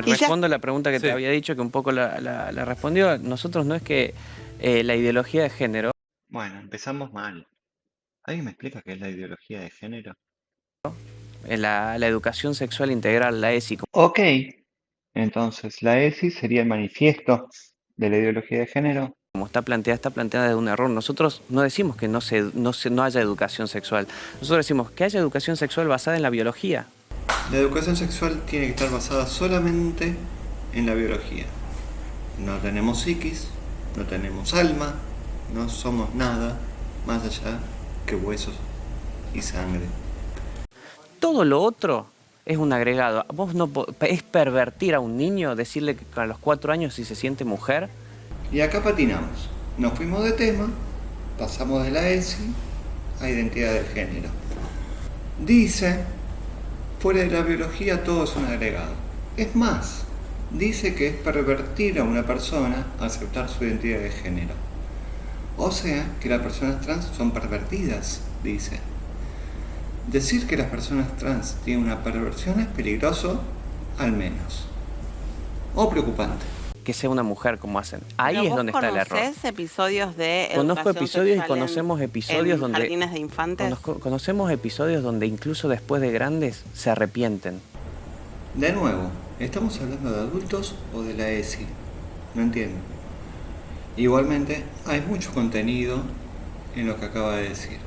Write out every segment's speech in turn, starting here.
Respondo a la pregunta que te Sí. había dicho, que un poco la respondió. Nosotros no es que la ideología de género, Bueno, empezamos mal. ¿Alguien me explica qué es la ideología de género? la educación sexual integral, la ESI, Ok, entonces la ESI sería el manifiesto de la ideología de género. como está planteada de un error. Nosotros no decimos que no haya educación sexual. Nosotros decimos que haya educación sexual basada en la biología. La educación sexual tiene que estar basada solamente en la biología. No tenemos psiquis, no tenemos alma, no somos nada más allá que huesos y sangre. Todo lo otro es un agregado. Es pervertir a un niño, decirle que a los 4 años si se siente mujer. Y acá patinamos. Nos fuimos de tema, pasamos de la ESI a identidad de género. Dice, fuera de la biología todo es un agregado. Es más, dice que es pervertir a una persona aceptar su identidad de género. O sea, que las personas trans son pervertidas, dice. Decir que las personas trans tienen una perversión es peligroso, al menos. O preocupante. Que sea una mujer como hacen. Ahí Pero es donde está el error. ¿Conocés episodios de Conozco educación episodios y sexual conocemos episodios en donde jardines de infantes? conocemos episodios donde incluso después de grandes se arrepienten. De nuevo, ¿estamos hablando de adultos o de la ESI? No entiendo. Igualmente, hay mucho contenido en lo que acaba de decir.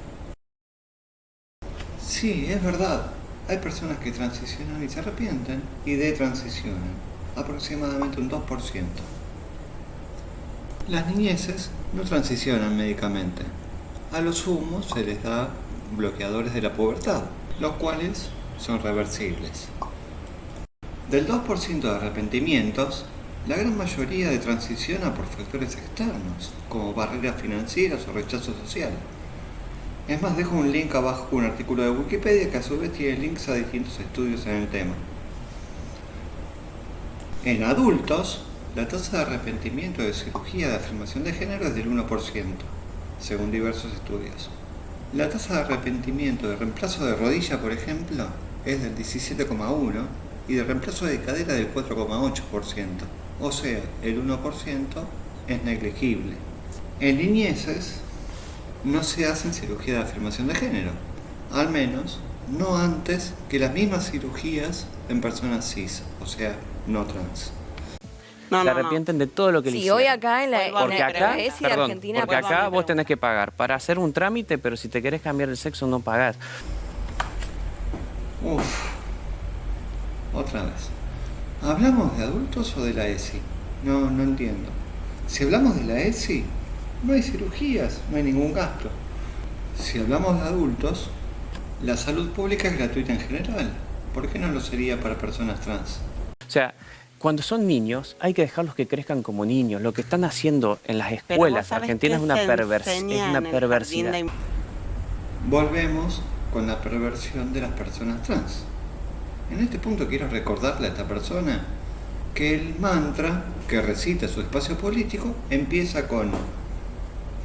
Sí, es verdad. Hay personas que transicionan y se arrepienten y detransicionan. Aproximadamente un 2%. Las niñeces no transicionan médicamente. A lo sumo se les da bloqueadores de la pubertad, los cuales son reversibles. Del 2% de arrepentimientos, la gran mayoría de transiciona por factores externos, como barreras financieras o rechazo social. Es más, dejo un link abajo con un artículo de Wikipedia que a su vez tiene links a distintos estudios en el tema. En adultos, la tasa de arrepentimiento de cirugía de afirmación de género es del 1%, según diversos estudios. La tasa de arrepentimiento de reemplazo de rodilla, por ejemplo, es del 17,1% y de reemplazo de cadera del 4,8%, o sea, el 1% es negligible. En niñeces no se hacen cirugía de afirmación de género, al menos no antes que las mismas cirugías en personas cis, o sea, no trans. Se arrepienten de todo lo que le hicieron. hoy acá en la Porque acá, ESI de perdón, Argentina... porque acá vos tenés que pagar para hacer un trámite, pero si te querés cambiar el sexo no pagás. Otra vez. ¿Hablamos de adultos o de la ESI? No entiendo. Si hablamos de la ESI, no hay cirugías, no hay ningún gasto. Si hablamos de adultos, la salud pública es gratuita en general. ¿Por qué no lo sería para personas trans? O sea, cuando son niños hay que dejarlos que crezcan como niños. Lo que están haciendo en las escuelas argentinas es una perversidad. Volvemos con la perversión de las personas trans. En este punto quiero recordarle a esta persona que el mantra que recita su espacio político empieza con: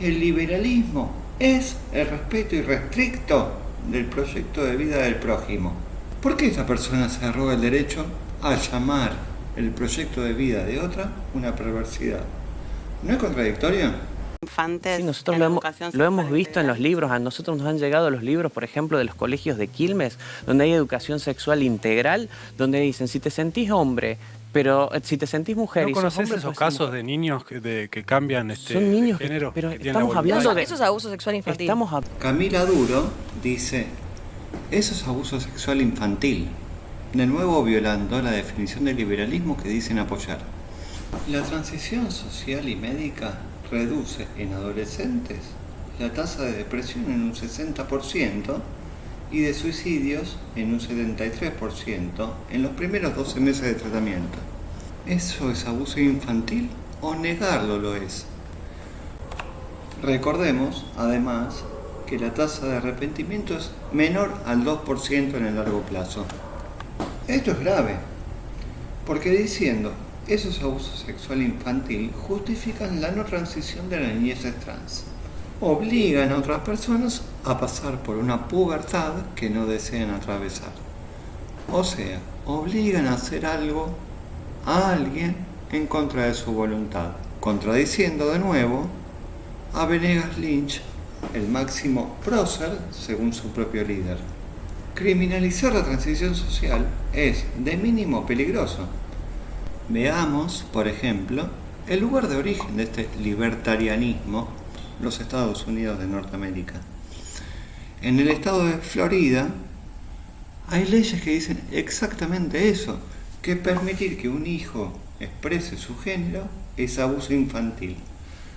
el liberalismo es el respeto irrestricto del proyecto de vida del prójimo. ¿Por qué esta persona se arroga el derecho a llamar el proyecto de vida de otra una perversidad? ¿No es contradictorio? Infantes, sí, nosotros lo hemos visto en los libros. A nosotros nos han llegado los libros, por ejemplo, de los colegios de Quilmes, donde hay educación sexual integral, donde dicen, si te sentís hombre, pero si te sentís mujer ¿No y sos conoces hombre, esos pues, casos de niños que cambian son niños, de género? pero que tienen la estamos voluntad? hablando de... Eso es abuso sexual infantil. Camila Duro dice: eso es abuso sexual infantil, de nuevo violando la definición de liberalismo que dicen apoyar. La transición social y médica reduce en adolescentes la tasa de depresión en un 60% y de suicidios en un 73% en los primeros 12 meses de tratamiento. ¿Eso es abuso infantil o negarlo lo es? Recordemos, además, que la tasa de arrepentimiento es menor al 2% en el largo plazo. Esto es grave, porque diciendo esos abusos sexual infantil justifican la no transición de las niñeces trans. Obligan a otras personas a pasar por una pubertad que no desean atravesar. O sea, obligan a hacer algo a alguien en contra de su voluntad, contradiciendo de nuevo a Venegas Lynch, el máximo prócer según su propio líder. Criminalizar la transición social es de mínimo peligroso. Veamos, por ejemplo, el lugar de origen de este libertarianismo, los Estados Unidos de Norteamérica. En el estado de Florida hay leyes que dicen exactamente eso, que permitir que un hijo exprese su género es abuso infantil,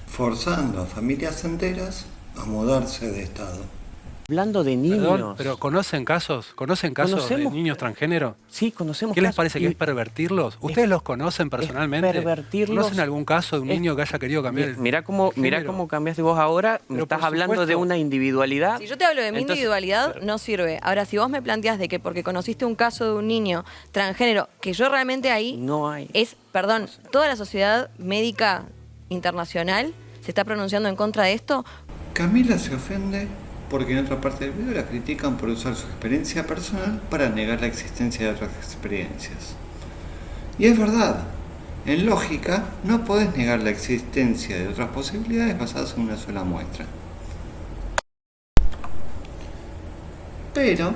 forzando a familias enteras a mudarse de estado. Hablando de niños. Perdón, pero ¿conocen casos de niños transgénero? Sí, conocemos ¿Qué les casos. parece que es pervertirlos? ¿Ustedes los conocen personalmente? Pervertirlos. ¿Conocen algún caso de un niño que haya querido cambiar el Mirá cómo cambiaste vos ahora. Me Pero estás por hablando de supuesto. una individualidad. Si yo te hablo de mi Entonces, individualidad, no sirve. Ahora, si vos me planteás de que porque conociste un caso de un niño transgénero, que yo realmente ahí no hay. perdón, toda la sociedad médica internacional se está pronunciando en contra de esto. Camila se ofende porque en otra parte del video la critican por usar su experiencia personal para negar la existencia de otras experiencias. Y es verdad, en lógica no podés negar la existencia de otras posibilidades basadas en una sola muestra. Pero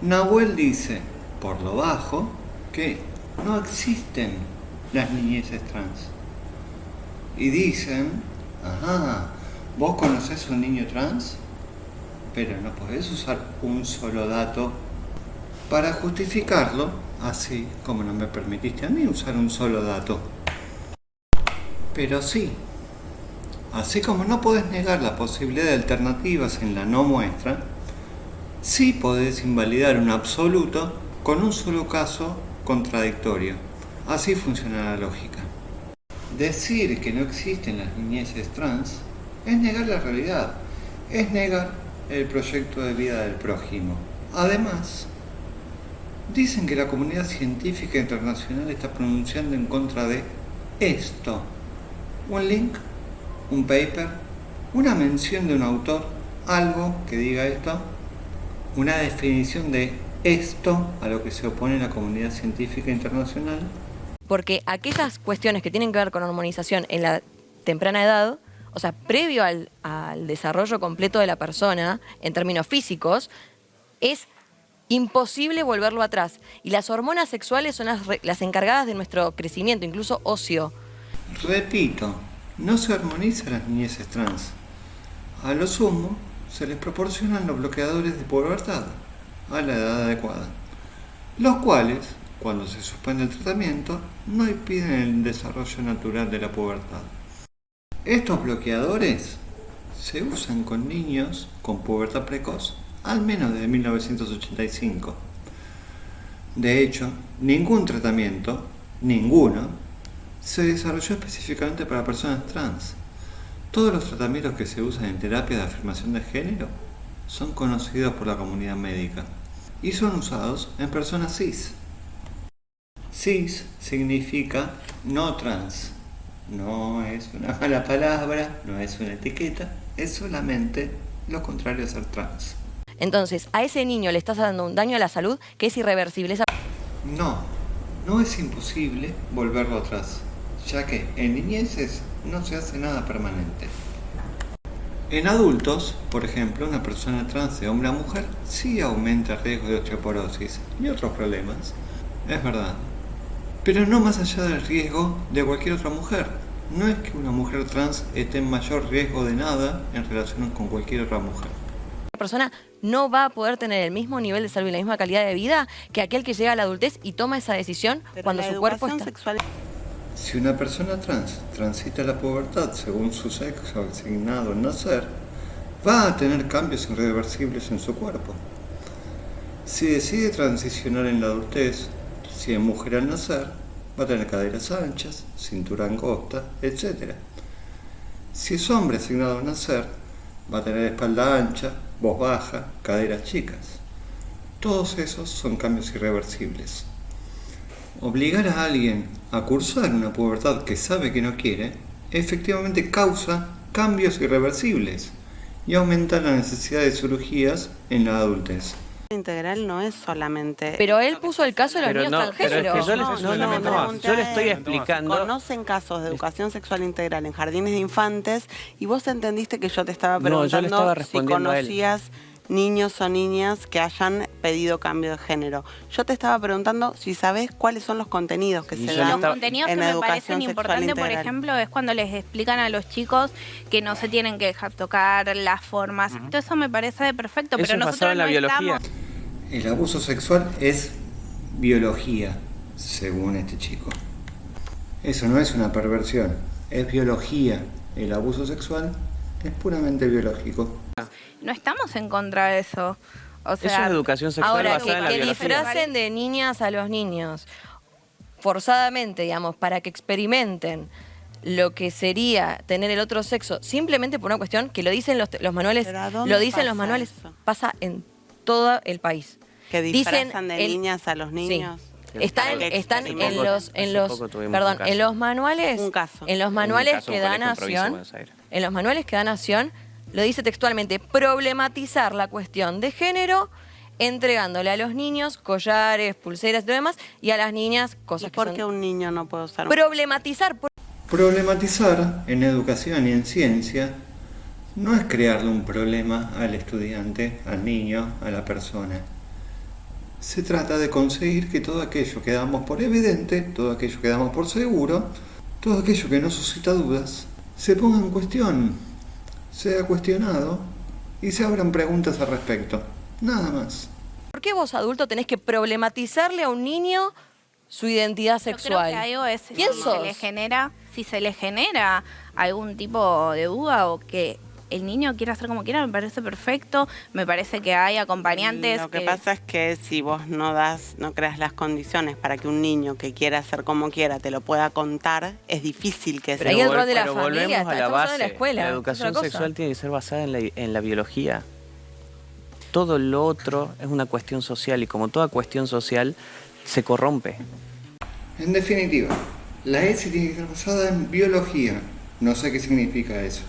Nahuel dice, por lo bajo, que no existen las niñeces trans. Y dicen, ajá, ¿vos conocés un niño trans? Pero no podés usar un solo dato para justificarlo, así como no me permitiste a mí usar un solo dato. Pero sí, así como no podés negar la posibilidad de alternativas en la no muestra, sí podés invalidar un absoluto con un solo caso contradictorio. Así funciona la lógica. Decir que no existen las niñeces trans es negar la realidad, es negar el proyecto de vida del prójimo. Además, dicen que la comunidad científica internacional está pronunciando en contra de esto. Un link, un paper, una mención de un autor, algo que diga esto, una definición de esto a lo que se opone la comunidad científica internacional. Porque aquellas cuestiones que tienen que ver con hormonización en la temprana edad, o sea, previo al desarrollo completo de la persona, en términos físicos, es imposible volverlo atrás. Y las hormonas sexuales son las encargadas de nuestro crecimiento, incluso óseo. Repito, no se hormoniza a las niñeces trans. A lo sumo, se les proporcionan los bloqueadores de pubertad a la edad adecuada, los cuales, cuando se suspende el tratamiento, no impiden el desarrollo natural de la pubertad. Estos bloqueadores se usan con niños con pubertad precoz al menos desde 1985. De hecho, ningún tratamiento, ninguno, se desarrolló específicamente para personas trans. Todos los tratamientos que se usan en terapia de afirmación de género son conocidos por la comunidad médica y son usados en personas cis. Cis significa no trans. No es una mala palabra, no es una etiqueta, es solamente lo contrario a ser trans. Entonces, a ese niño le estás dando un daño a la salud que es irreversible. No es imposible volverlo atrás, ya que en niñeces no se hace nada permanente. En adultos, por ejemplo, una persona trans de hombre a mujer sí aumenta el riesgo de osteoporosis y otros problemas, es verdad. Pero no más allá del riesgo de cualquier otra mujer. No es que una mujer trans esté en mayor riesgo de nada en relación con cualquier otra mujer. La persona no va a poder tener el mismo nivel de salud y la misma calidad de vida que aquel que llega a la adultez y toma esa decisión Pero cuando la su cuerpo educación está... sexual. Si una persona trans transita la pubertad según su sexo asignado al nacer, va a tener cambios irreversibles en su cuerpo. Si decide transicionar en la adultez, si es mujer al nacer, va a tener caderas anchas, cintura angosta, etc. Si es hombre asignado al nacer, va a tener espalda ancha, voz baja, caderas chicas. Todos esos son cambios irreversibles. Obligar a alguien a cursar una pubertad que sabe que no quiere, efectivamente causa cambios irreversibles y aumenta la necesidad de cirugías en la adultez. Integral no es solamente... Pero él puso el caso de los Pero niños no, pero es transgénero. que yo le estoy explicando. ¿Conocen casos de educación sexual integral en jardines de infantes? Y vos entendiste que yo te estaba No, yo le preguntando estaba si respondiendo a él. conocías niños o niñas que hayan pedido cambio de género. Yo te estaba preguntando si sabés cuáles son los contenidos que Y se yo le dan Los contenidos que en me educación parecen sexual importantes, por integral. ejemplo, es cuando les explican a los chicos que no se tienen que dejar tocar las formas. Todo eso me parece perfecto, Eso pero es nosotros basado en la no biología. estamos... El abuso sexual es biología, según este chico. Eso no es una perversión, es biología. El abuso sexual es puramente biológico. No estamos en contra de eso. O sea, Eso es educación sexual Ahora, basada en la que biología. disfracen de niñas a los niños forzadamente, digamos, para que experimenten lo que sería tener el otro sexo, simplemente por una cuestión que lo dicen los manuales, ¿Pero a dónde lo dicen los pasa manuales, eso? pasa en todo el país. Que disfrazan de el- niñas a los niños. Sí. Están Que en experimentan. los, Hace poco tuvimos un caso. en los manuales, Un caso. en los Un manuales caso, que un da colegio en provincia de Nación, Buenos Aires. en los manuales que da Nación, lo dice textualmente, problematizar la cuestión de género, entregándole a los niños collares, pulseras y todo demás, y a las niñas ¿Y cosas que por son... qué un niño no puede usar un... Problematizar, Problematizar en educación y en ciencia no es crearle un problema al estudiante, al niño, a la persona. Se trata de conseguir que todo aquello que damos por evidente, todo aquello que damos por seguro, todo aquello que no suscita dudas, se ponga en cuestión, sea cuestionado y se abran preguntas al respecto. Nada más. ¿por qué vos adulto tenés que problematizarle a un niño su identidad yo creo sexual? que algo es ¿Quién sos? si se le genera algún tipo de duda o que el niño quiera hacer como quiera, me parece perfecto. Me parece que hay acompañantes Lo que pasa es que si vos no creas las condiciones para que un niño que quiera hacer como quiera te lo pueda contar, es difícil que Pero ahí el rol de la pero familia, volvemos a la estamos hablando de base. la escuela, La es educación otra cosa. sexual tiene que ser basada en la biología. Todo lo otro es una cuestión social y como toda cuestión social se corrompe. En definitiva, la ESI tiene que estar basada en biología. No sé qué significa eso.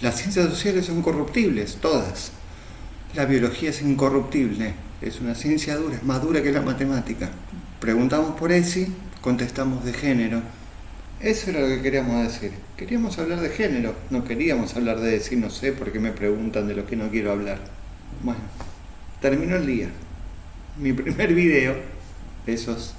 Las ciencias sociales son corruptibles, todas. La biología es incorruptible, es una ciencia dura, es más dura que la matemática. Preguntamos por ESI, contestamos de género. Eso era lo que queríamos decir. Queríamos hablar de género, no queríamos hablar de ESI, no sé por qué me preguntan de lo que no quiero hablar. Bueno, terminó el día. Mi primer video, esos